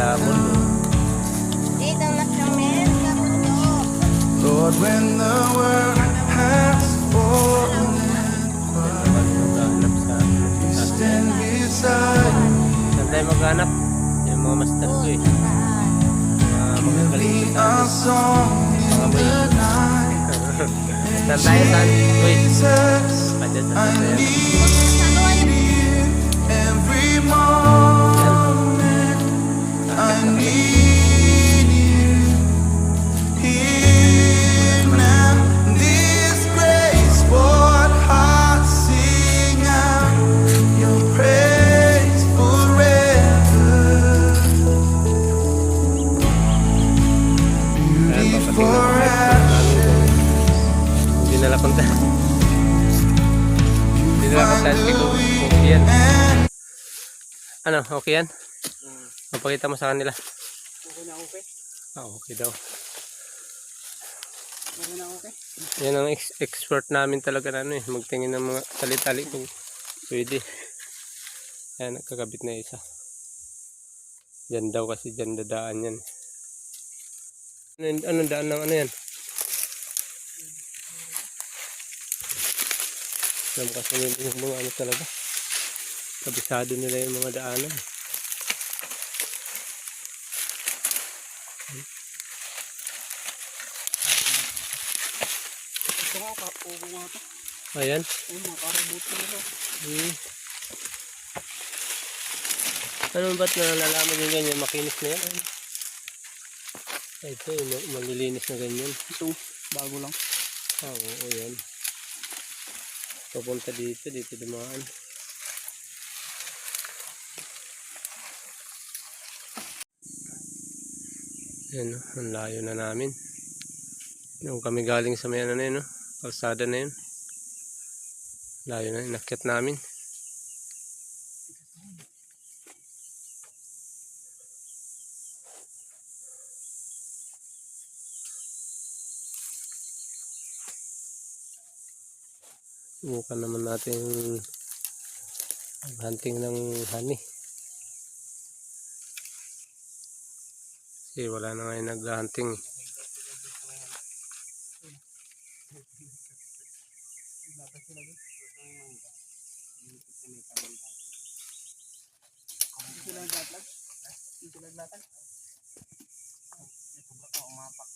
sa mundo. Dito na kami sa mundo. Lord, when the world has fallen Maghanap sa you stand beside me. saan tayo maghanap? Yung mga master ko eh. Mga magagaling Me sa a song in the night. saan tayo saan? Uy, Jesus, padyan sa I sasaya. need you every moment. I need you here now. This graceful heart sing out your praise forever. Beauty for ashes. Hindi nala punta. Hindi nala punta. Okay yan. Ano, okay yan? Mapakita mo sa kanila. Okay na okay? Okay daw. Okay na okay? Yan ang expert namin talaga na ano eh. Magtingin ng mga tali-tali kung pwede. Ayan, nagkakabit na isa. Diyan daw kasi diyan dadaan yan. Anong daan ng ano yan? Alam kasi nila yung mga ano talaga. Kabisado nila yung mga daanan. Ito nga, kapugo nga ito. Ayan. Ayun, mga karabuto nila. Ano ba't nalalaman yung ganyan? Makinis na yan. Ano? Ito malilinis na ganyan. Ito, bago lang. Oo, yan. Papunta dito dumaan. Yan, ang layo na namin. Yung kami galing sa may ano na yun, no? Kalsada na yun. Layo na, inakyat namin. Subukan naman natin ang hunting ng honey. Kasi wala na ngayon nag-hunting. Hindi sila naglatag? Hindi sila naglatag? Ito ba ito, umapak.